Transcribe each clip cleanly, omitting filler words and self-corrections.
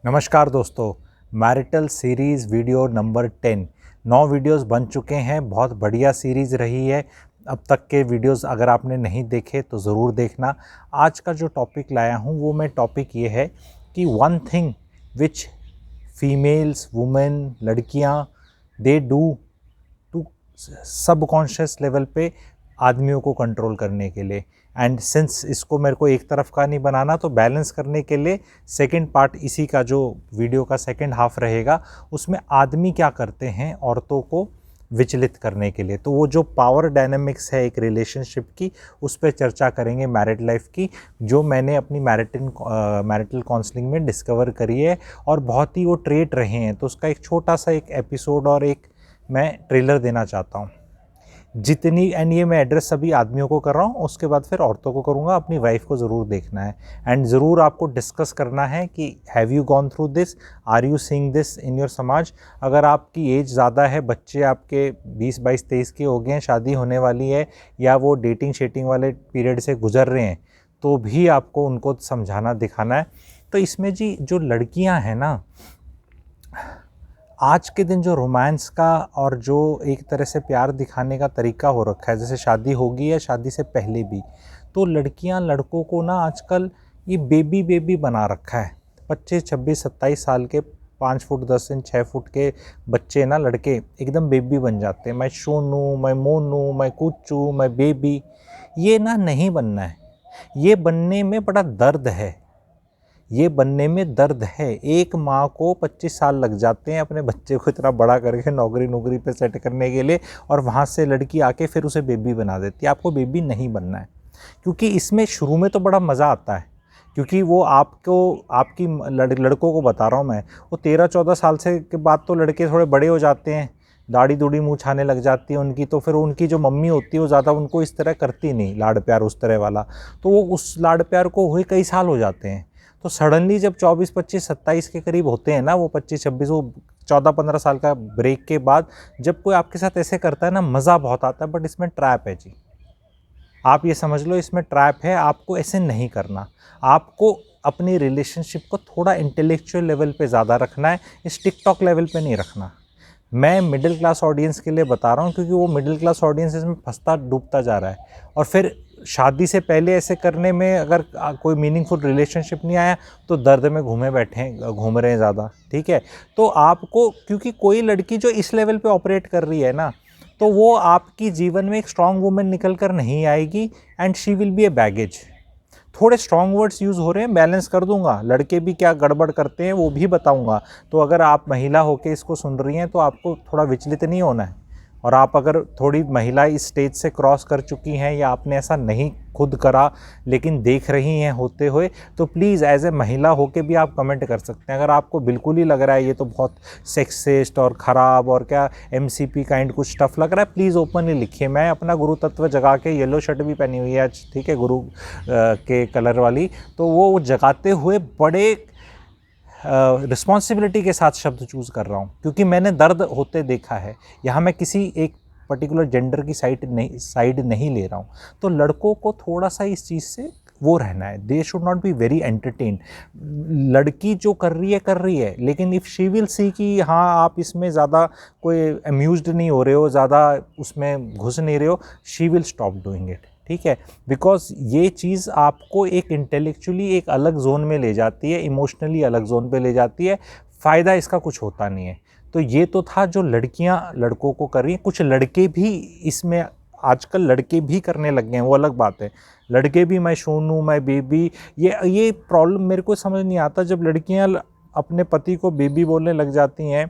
नमस्कार दोस्तों, marital series video number 10। 9 videos बन चुके हैं। बहुत बढ़िया सीरीज़ रही है। अब तक के वीडियोस अगर आपने नहीं देखे तो ज़रूर देखना। आज का जो टॉपिक लाया हूँ वो मैं टॉपिक ये है कि one thing which females women लड़कियाँ they do to subconscious level पे आदमियों को कंट्रोल करने के लिए। एंड सिंस इसको मेरे को एक तरफ का नहीं बनाना, तो बैलेंस करने के लिए सेकंड पार्ट इसी का जो वीडियो का सेकंड हाफ रहेगा, उसमें आदमी क्या करते हैं औरतों को विचलित करने के लिए। तो वो जो पावर डायनामिक्स है एक रिलेशनशिप की, उस पर चर्चा करेंगे, मैरिड लाइफ की, जो मैंने अपनी मैरिटल काउंसलिंग में डिस्कवर करी है और बहुत ही वो ट्रेट रहे हैं। तो उसका एक छोटा सा एक एपिसोड और एक मैं ट्रेलर देना चाहता हूँ। जितनी एंड ये मैं एड्रेस सभी आदमियों को कर रहा हूँ, उसके बाद फिर औरतों को करूँगा। अपनी वाइफ को ज़रूर देखना है एंड ज़रूर आपको डिस्कस करना है कि have you gone through this, are you seeing this in your समाज। अगर आपकी एज ज़्यादा है, बच्चे आपके 20, 22, 23 के हो गए हैं, शादी होने वाली है, या वो डेटिंग शेटिंग वाले पीरियड से गुजर रहे हैं, तो भी आपको उनको समझाना दिखाना है। तो इसमें जी जो लड़कियाँ हैं ना, आज के दिन जो रोमांस का और जो एक तरह से प्यार दिखाने का तरीका हो रखा है, जैसे शादी होगी या शादी से पहले भी, तो लड़कियां लड़कों को ना आजकल ये बेबी बेबी बना रखा है। 25, 26, 27 साल के 5 फुट 10 इंच 6 फुट के बच्चे ना, लड़के एकदम बेबी बन जाते हैं। मैं सोनू, मैं मोनू, मैं कुच्चू, मैं बेबी। ये ना नहीं बनना है। ये बनने में बड़ा दर्द है। ये बनने में दर्द है। एक माँ को 25 साल लग जाते हैं अपने बच्चे को इतना बड़ा करके नौकरी पे सेट करने के लिए, और वहाँ से लड़की आके फिर उसे बेबी बना देती है। आपको बेबी नहीं बनना है, क्योंकि इसमें शुरू में तो बड़ा मज़ा आता है, क्योंकि वो आपको आपकी लड़कों को बता रहा हूँ मैं, वो 13-14 साल से के बाद तो लड़के थोड़े बड़े हो जाते हैं, दाढ़ी दूढ़ी मुँह छाने लग जाती है उनकी। तो फिर उनकी जो मम्मी होती है वो ज़्यादा उनको इस तरह करती नहीं, लाड़ प्यार उस तरह वाला। तो वो उस लाड़ प्यार को हुए कई साल हो जाते हैं। तो सडनली जब 24, 25, 27 के करीब होते हैं ना, वो 25, 26, वो 14-15 साल का ब्रेक के बाद जब कोई आपके साथ ऐसे करता है ना, मज़ा बहुत आता है। बट इसमें ट्रैप है जी, आप ये समझ लो, इसमें ट्रैप है। आपको ऐसे नहीं करना। आपको अपनी रिलेशनशिप को थोड़ा इंटेलेक्चुअल लेवल पे ज़्यादा रखना है, इस टिकटॉक लेवल पे नहीं रखना। मैं मिडिल क्लास ऑडियंस के लिए बता रहा हूँ, क्योंकि वो मिडिल क्लास ऑडियंस इसमें फंसता डूबता जा रहा है। और फिर शादी से पहले ऐसे करने में अगर कोई मीनिंगफुल रिलेशनशिप नहीं आया, तो दर्द में घूम रहे हैं ज़्यादा। ठीक है, तो आपको, क्योंकि कोई लड़की जो इस लेवल पे ऑपरेट कर रही है ना, तो वो आपकी जीवन में एक स्ट्रॉन्ग वुमेन निकल कर नहीं आएगी, and she will be A baggage. थोड़े स्ट्रॉन्ग वर्ड्स यूज़ हो रहे हैं, बैलेंस कर दूंगा। लड़के भी क्या गड़बड़ करते हैं वो भी बताऊंगा। तो अगर आप महिला होकर इसको सुन रही हैं, तो आपको थोड़ा विचलित नहीं होना है। और आप अगर थोड़ी महिला इस स्टेज से क्रॉस कर चुकी हैं, या आपने ऐसा नहीं खुद करा लेकिन देख रही हैं होते हुए, तो प्लीज़ एज ए महिला होके भी आप कमेंट कर सकते हैं। अगर आपको बिल्कुल ही लग रहा है ये तो बहुत सेक्सिस्ट और ख़राब और क्या एमसीपी काइंड कुछ स्टफ़ लग रहा है, प्लीज़ ओपनली लिखिए। मैं अपना गुरु तत्व जगा के, येलो शर्ट भी पहनी हुई है आज, ठीक है, गुरु के कलर वाली, तो वो जगाते हुए बड़े रिस्पॉन्सिबिलिटी के साथ शब्द चूज़ कर रहा हूँ, क्योंकि मैंने दर्द होते देखा है। यहाँ मैं किसी एक पर्टिकुलर जेंडर की साइड नहीं ले रहा हूँ। तो लड़कों को थोड़ा सा इस चीज़ से वो रहना है। They should not be very entertain. लड़की जो कर रही है, लेकिन इफ़ शी विल सी कि हाँ आप इसमें ज़्यादा कोई अम्यूज्ड नहीं हो रहे हो, ज़्यादा उसमें घुस नहीं रहे हो, she will stop doing it. ठीक है, बिकॉज ये चीज़ आपको एक इंटेलेक्चुअली एक अलग जोन में ले जाती है, इमोशनली अलग जोन पे ले जाती है। फ़ायदा इसका कुछ होता नहीं है। तो ये तो था जो लड़कियां लड़कों को कर रही हैं। कुछ लड़के भी इसमें आजकल लड़के भी करने लग गए हैं, वो अलग बात है। लड़के भी मैं सोनू, मैं बेबी, ये प्रॉब्लम मेरे को समझ नहीं आता। जब लड़कियां अपने पति को बेबी बोलने लग जाती हैं,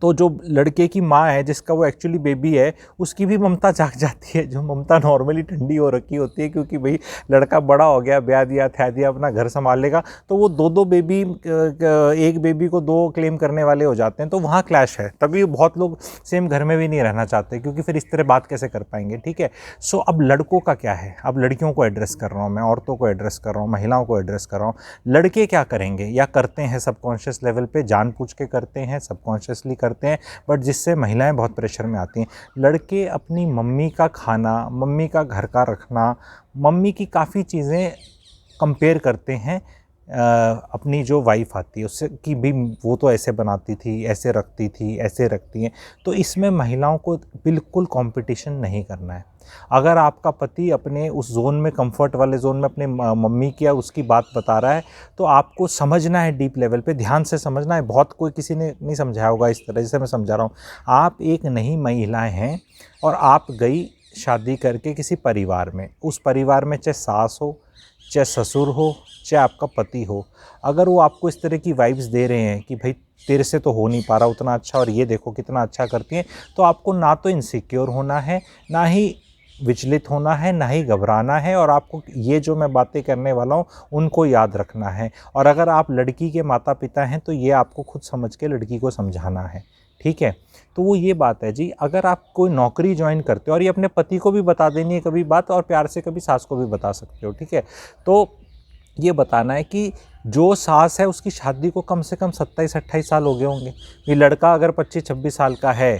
तो जो लड़के की माँ है, जिसका वो एक्चुअली बेबी है, उसकी भी ममता जाग जाती है, जो ममता नॉर्मली ठंडी हो रखी होती है, क्योंकि भाई लड़का बड़ा हो गया, ब्याह दिया था दिया, अपना घर संभाल लेगा। तो वो दो बेबी, एक बेबी को 2 क्लेम करने वाले हो जाते हैं। तो वहाँ क्लैश है। तभी बहुत लोग सेम घर में भी नहीं रहना चाहते, क्योंकि फिर इस तरह बात कैसे कर पाएंगे। ठीक है, सो अब लड़कों का क्या है। अब लड़कियों को एड्रेस कर रहा हूँ मैं, औरतों को एड्रेस कर रहा हूँ, महिलाओं को एड्रेस कर रहा हूँ। लड़के क्या करेंगे या करते हैं सबकॉन्शियस लेवल पे, जानबूझ के करते हैं, सबकॉन्शियसली करते हैं, बट जिससे महिलाएं बहुत प्रेशर में आती हैं। लड़के अपनी मम्मी का खाना, मम्मी का घर का रखना, मम्मी की काफ़ी चीज़ें कंपेयर करते हैं अपनी जो वाइफ आती है उससे कि भी वो तो ऐसे बनाती थी, ऐसे रखती थी, ऐसे रखती हैं। तो इसमें महिलाओं को बिल्कुल कंपटीशन नहीं करना है। अगर आपका पति अपने उस ज़ोन में, कंफर्ट वाले ज़ोन में अपने मम्मी की या उसकी बात बता रहा है, तो आपको समझना है, डीप लेवल पे ध्यान से समझना है। बहुत कोई किसी ने नहीं समझाया होगा इस तरह जैसे मैं समझा रहा हूँ। आप एक नई महिलाएं हैं और आप गई शादी करके किसी परिवार में। उस परिवार में चाहे सास हो, चाहे ससुर हो, चाहे आपका पति हो, अगर वो आपको इस तरह की वाइब्स दे रहे हैं कि भाई तेरे से तो हो नहीं पा रहा उतना अच्छा और ये देखो कितना अच्छा करती हैं, तो आपको ना तो इनसिक्योर होना है, ना ही विचलित होना है, ना ही घबराना है। और आपको ये जो मैं बातें करने वाला हूँ उनको याद रखना है। और अगर आप लड़की के माता पिता हैं तो ये आपको खुद समझ के लड़की को समझाना है, ठीक है। तो वो ये बात है जी। अगर आप कोई नौकरी ज्वाइन करते हो, और ये अपने पति को भी बता देनी है कभी बात, और प्यार से कभी सास को भी बता सकते हो, ठीक है। तो ये बताना है कि जो सास है उसकी शादी को कम से कम 27-28 साल हो गए होंगे। ये लड़का अगर 25-26 साल का है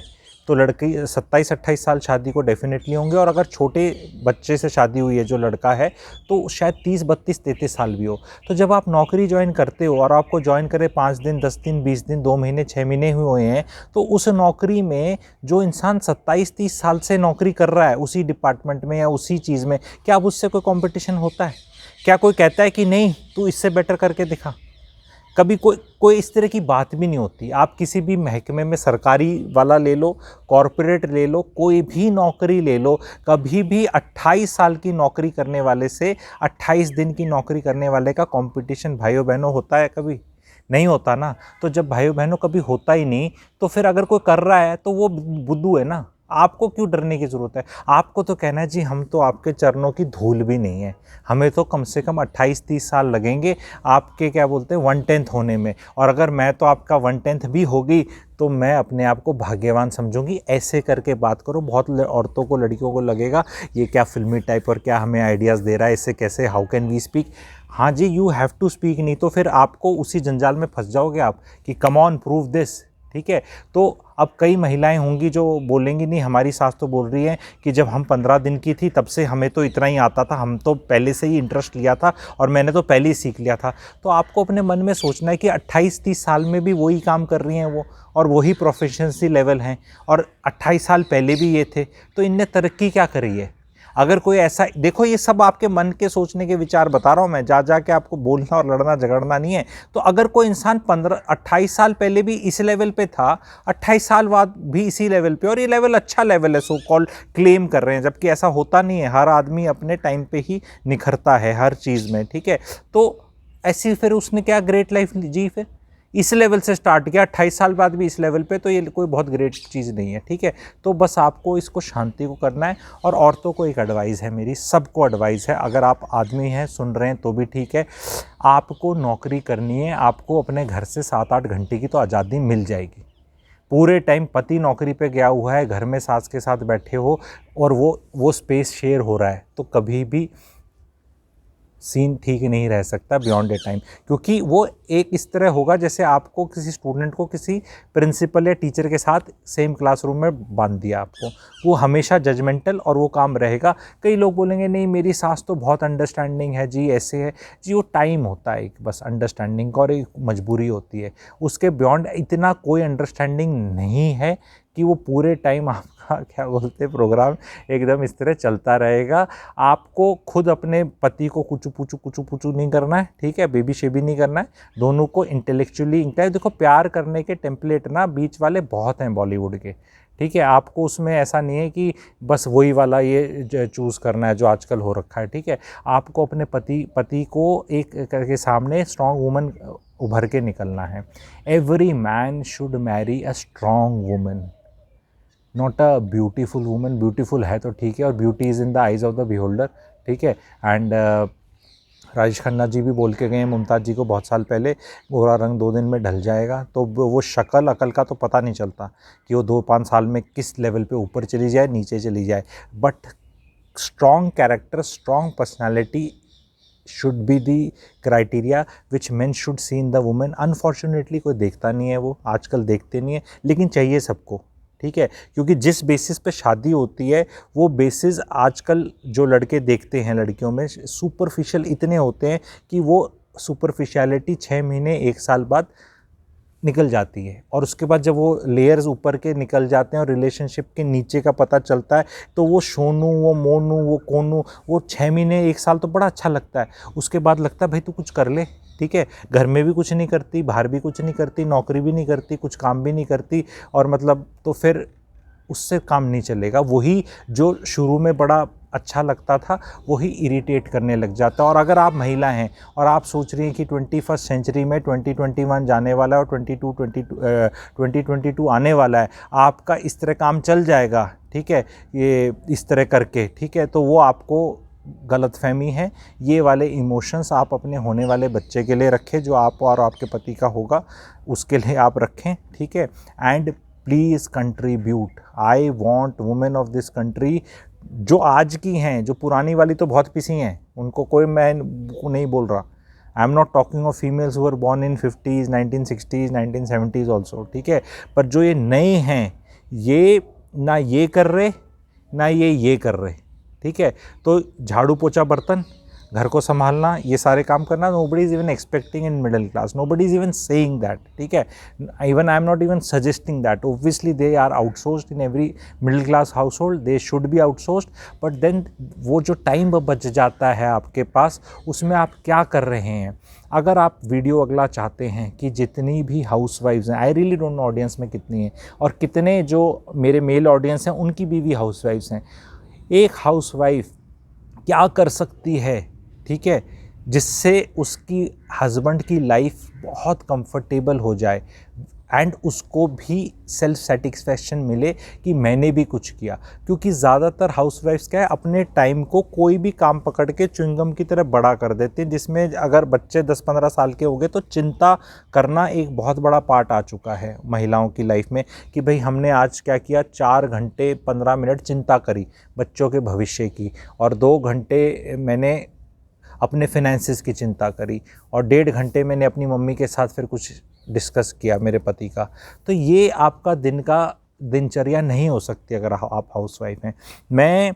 तो लड़की 27-28 साल शादी को डेफिनेटली होंगे। और अगर छोटे बच्चे से शादी हुई है जो लड़का है तो शायद 30-32-33 साल भी हो। तो जब आप नौकरी ज्वाइन करते हो और आपको ज्वाइन करे 5 दिन, 10 दिन, 20 दिन, 2 महीने, 6 महीने हुए हैं, तो उस नौकरी में जो इंसान 27-30 साल से नौकरी कर रहा है उसी डिपार्टमेंट में या उसी चीज़ में, क्या अब उससे कोई कॉम्पिटिशन होता है? क्या कोई कहता है कि नहीं तू इससे बेटर करके दिखा? कभी कोई कोई इस तरह की बात भी नहीं होती। आप किसी भी महकमे में, सरकारी वाला ले लो, कॉरपोरेट ले लो, कोई भी नौकरी ले लो, कभी भी 28 साल की नौकरी करने वाले से 28 दिन की नौकरी करने वाले का कंपटीशन भाइयों बहनों होता है? कभी नहीं होता ना। तो जब भाइयों बहनों कभी होता ही नहीं, तो फिर अगर कोई कर रहा है तो वो बुद्धू है ना। आपको क्यों डरने की ज़रूरत है? आपको तो कहना है जी हम तो आपके चरणों की धूल भी नहीं है, हमें तो कम से कम 28-30 साल लगेंगे आपके क्या बोलते हैं 1/10 होने में। और अगर मैं तो आपका 1/10 भी होगी तो मैं अपने आप को भाग्यवान समझूंगी। ऐसे करके बात करो। बहुत औरतों को, लड़कियों को लगेगा ये क्या फिल्मी टाइप और क्या हमें आइडियाज़ दे रहा है, इससे कैसे, हाउ कैन वी स्पीक। हाँ जी, यू हैव टू स्पीक, नहीं तो फिर आपको उसी जंजाल में फंस जाओगे आप कि कम ऑन प्रूव दिस, ठीक है। तो अब कई महिलाएं होंगी जो बोलेंगी नहीं हमारी सास तो बोल रही है कि जब हम 15 दिन की थी तब से हमें तो इतना ही आता था, हम तो पहले से ही इंटरेस्ट लिया था और मैंने तो पहले ही सीख लिया था। तो आपको अपने मन में सोचना है कि 28-30 साल में भी वही काम कर रही हैं वो, और वही प्रोफिशिएंसी लेवल हैं, और 28 साल पहले भी ये थे, तो इनने तरक्की क्या करी है? अगर कोई ऐसा, देखो ये सब आपके मन के सोचने के विचार बता रहा हूँ मैं, जा के आपको बोलना और लड़ना झगड़ना नहीं है। तो अगर कोई इंसान 28 साल पहले भी इस लेवल पे था, 28 साल बाद भी इसी लेवल पे, और ये लेवल अच्छा लेवल है सो कॉल्ड क्लेम कर रहे हैं, जबकि ऐसा होता नहीं है। हर आदमी अपने टाइम पे ही निखरता है हर चीज़ में, ठीक है। तो ऐसी फिर उसने क्या ग्रेट लाइफ जी, फिर इस लेवल से स्टार्ट किया, 28 साल बाद भी इस लेवल पे, तो ये कोई बहुत ग्रेट चीज़ नहीं है, ठीक है। तो बस आपको इसको शांति को करना है। और औरतों को एक एडवाइस है मेरी, सबको एडवाइस है, अगर आप आदमी हैं सुन रहे हैं तो भी ठीक है, आपको नौकरी करनी है, आपको अपने घर से 7-8 घंटे की तो आज़ादी मिल जाएगी। पूरे टाइम पति नौकरी पे गया हुआ है, घर में सास के साथ बैठे हो और वो स्पेस शेयर हो रहा है, तो कभी भी सीन ठीक नहीं रह सकता बियॉन्ड ए टाइम। क्योंकि वो एक इस तरह होगा जैसे आपको किसी स्टूडेंट को किसी प्रिंसिपल या टीचर के साथ सेम क्लासरूम में बांध दिया आपको, वो हमेशा जजमेंटल और वो काम रहेगा। कई लोग बोलेंगे नहीं मेरी सास तो बहुत अंडरस्टैंडिंग है जी, ऐसे है जी, वो टाइम होता है एक बस अंडरस्टैंडिंग का, और एक मजबूरी होती है। उसके बियॉन्ड इतना कोई अंडरस्टैंडिंग नहीं है कि वो पूरे टाइम आपका क्या बोलते हैं प्रोग्राम एकदम इस तरह चलता रहेगा। आपको खुद अपने पति को कुचू पूचू नहीं करना है, ठीक है, बेबी शेबी नहीं करना है। दोनों को इंटेलेक्चुअली, देखो प्यार करने के टेम्पलेट ना बीच वाले बहुत हैं बॉलीवुड के, ठीक है। आपको उसमें ऐसा नहीं है कि बस वही वाला ये चूज़ करना है जो आजकल हो रखा है, ठीक है। आपको अपने पति को एक करके सामने स्ट्रॉन्ग वुमन उभर के निकलना है। Every man should marry a strong woman, not a beautiful woman. Beautiful है तो ठीक है, और beauty is in the eyes of the beholder, ठीक है। एंड राजेश खन्ना जी भी बोल के गए हैं मुमताज़ जी को बहुत साल पहले, गोरा रंग 2 दिन में ढल जाएगा। तो वो शक्ल अकल का तो पता नहीं चलता कि वो 2-5 साल में किस लेवल पे ऊपर चली जाए नीचे चली जाए, but strong character, strong personality should be the criteria which man should see in the women. Unfortunately कोई देखता नहीं है, वो आजकल देखते नहीं है, लेकिन चाहिए सबको, ठीक है। क्योंकि जिस बेसिस पे शादी होती है वो बेसिस आजकल जो लड़के देखते हैं लड़कियों में सुपरफिशियल इतने होते हैं कि वो सुपरफिशियलिटी 6 महीने 1 साल बाद निकल जाती है, और उसके बाद जब वो लेयर्स ऊपर के निकल जाते हैं और रिलेशनशिप के नीचे का पता चलता है, तो वो शोनू, वो मोनू, वो कोनू, वो 6 महीने 1 साल तो बड़ा अच्छा लगता है। उसके बाद लगता है भाई तू कुछ कर ले, ठीक है, घर में भी कुछ नहीं करती, बाहर भी कुछ नहीं करती, नौकरी भी नहीं करती, कुछ काम भी नहीं करती, और मतलब तो फिर उससे काम नहीं चलेगा। वही जो शुरू में बड़ा अच्छा लगता था वही इरिटेट करने लग जाता है। और अगर आप महिला हैं और आप सोच रही हैं कि 21st सेंचुरी में 2021 जाने वाला है और 2022 आने वाला है, आपका इस तरह काम चल जाएगा, ठीक है, ये इस तरह करके, ठीक है, तो वो आपको गलतफहमी है। ये वाले इमोशंस आप अपने होने वाले बच्चे के लिए रखें, जो आप और आपके पति का होगा उसके लिए आप रखें, ठीक है। And please contribute. I want women of this country जो आज की हैं, जो पुरानी वाली तो बहुत पिसी हैं, उनको कोई मैं नहीं बोल रहा। आई am not talking of females who were born in 50s, 1960s, 1970s also, ठीक है। पर जो ये नए हैं, ये ना ये कर रहे ना ये कर रहे, ठीक है। तो झाड़ू पोछा बर्तन, घर को संभालना, ये सारे काम करना, nobody is even expecting in middle class, nobody is even saying that, ठीक है। Even I am not even suggesting that. Obviously they are outsourced in every middle class household, they should be outsourced, but then वो जो time बच जाता है आपके पास, उसमें आप क्या कर रहे हैं। अगर आप वीडियो अगला चाहते हैं कि जितनी भी हाउसवाइफ्स हैं, I really don't know audience में कितनी हैं और कितने जो मेरे मेल ऑडियंस हैं उनकी बीवी हाउसवाइफ्स हैं, एक हाउसवाइफ क्या कर सकती है, ठीक है, जिससे उसकी हस्बैंड की लाइफ बहुत कंफर्टेबल हो जाए एंड उसको भी सेल्फ सेटिस्फैक्शन मिले कि मैंने भी कुछ किया। क्योंकि ज़्यादातर हाउसवाइफ्स क्या है, अपने टाइम को कोई भी काम पकड़ के च्युइंगम की तरह बड़ा कर देते हैं, जिसमें अगर बच्चे 10-15 साल के हो गए तो चिंता करना एक बहुत बड़ा पार्ट आ चुका है महिलाओं की लाइफ में कि भाई हमने आज क्या किया, 4 घंटे 15 मिनट चिंता करी बच्चों के भविष्य की, और 2 घंटे मैंने अपने फिनेंसेस की चिंता करी, और 1.5 घंटे मैंने अपनी मम्मी के साथ फिर कुछ डिस्कस किया मेरे पति का। तो ये आपका दिन का दिनचर्या नहीं हो सकती अगर आप हाउसवाइफ हैं। मैं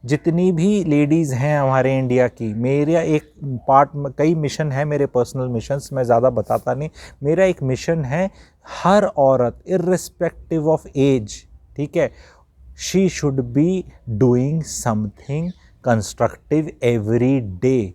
जितनी भी लेडीज़ हैं हमारे इंडिया की, मेरा एक पार्ट, कई मिशन है मेरे पर्सनल मिशंस, मैं ज़्यादा बताता नहीं। मेरा एक मिशन है, हर औरत इर्रिस्पेक्टिव ऑफ एज, ठीक है, she should be doing something constructive every day.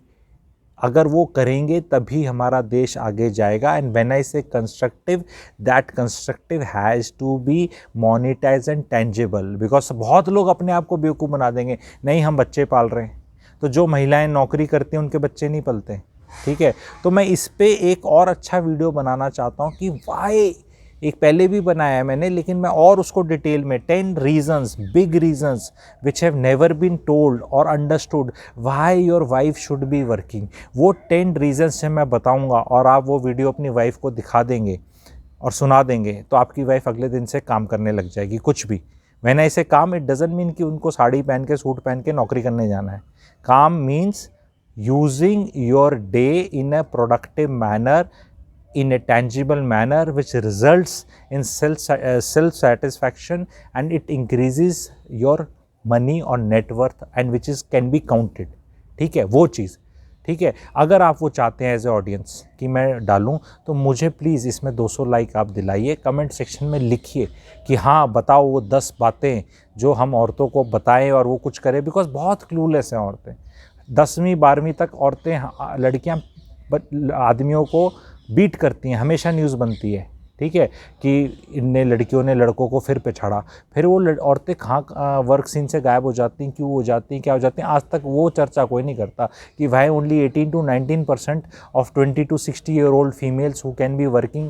अगर वो करेंगे तभी हमारा देश आगे जाएगा। And when I say constructive, that constructive has to be monetize and tangible, because बहुत लोग अपने आप को बेवकूफ़ बना देंगे, नहीं हम बच्चे पाल रहे हैं, तो जो महिलाएं नौकरी करती हैं उनके बच्चे नहीं पलते, ठीक है। तो मैं इस पे एक और अच्छा वीडियो बनाना चाहता हूँ कि वाई, एक पहले भी बनाया है मैंने, लेकिन मैं और उसको डिटेल में 10 reasons, big reasons which have never been told और understood why your wife should be working, वो 10 रीजंस से मैं बताऊंगा, और आप वो वीडियो अपनी वाइफ को दिखा देंगे और सुना देंगे तो आपकी वाइफ अगले दिन से काम करने लग जाएगी। कुछ भी, व्हेन आई से काम, इट डजंट मीन कि उनको साड़ी पहन के, सूट पहन के नौकरी करने जाना है। काम means using your day in a productive manner, in a tangible manner, which results in self satisfaction, and it increases your money or net worth, and which is can be counted, ठीक है, वो चीज़, ठीक है। अगर आप वो चाहते हैं एज ए ऑडियंस कि मैं डालूं, तो मुझे प्लीज़ इसमें 200 लाइक आप दिलाइए, कमेंट सेक्शन में लिखिए कि हाँ बताओ वो 10 बातें जो हम औरतों को बताएं और वो कुछ करें, बिकॉज बहुत क्लूलेस हैं औरतें। 10वीं 12वीं तक औरतें, लड़कियां आदमियों को बीट करती हैं, हमेशा न्यूज़ बनती है, ठीक है, कि इन लड़कियों ने लड़कों को फिर पिछाड़ा, फिर वो औरतें कहाँ वर्क सीन से गायब हो जाती हैं, क्यों हो जाती हैं, क्या हो जाती हैं, आज तक वो चर्चा कोई नहीं करता कि भाई only 18 to 19% of 20 to 60 year old females who can be working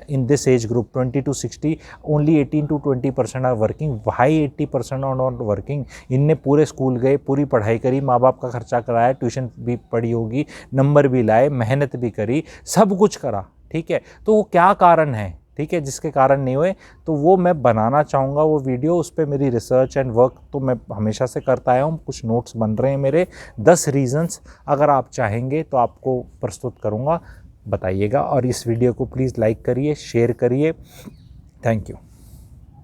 in this age group, 20 to 60, only 18 to 20% are working, why 80% are not working. इनने पूरे स्कूल गए, पूरी पढ़ाई करी, माँ बाप का खर्चा कराया, ट्यूशन भी पढ़ी होगी, नंबर भी लाए, मेहनत भी करी, सब कुछ करा, ठीक है, तो वो क्या कारण है, ठीक है, जिसके कारण नहीं हुए, तो वो मैं बनाना चाहूँगा वो वीडियो। उस पर मेरी रिसर्च एंड वर्क तो मैं हमेशा से करता आया हूँ, कुछ नोट्स बन रहे हैं मेरे, 10 रीज़न्स, अगर आप चाहेंगे तो आपको प्रस्तुत करूँगा, बताइएगा। और इस वीडियो को प्लीज़ लाइक करिए, शेयर करिए, थैंक यू।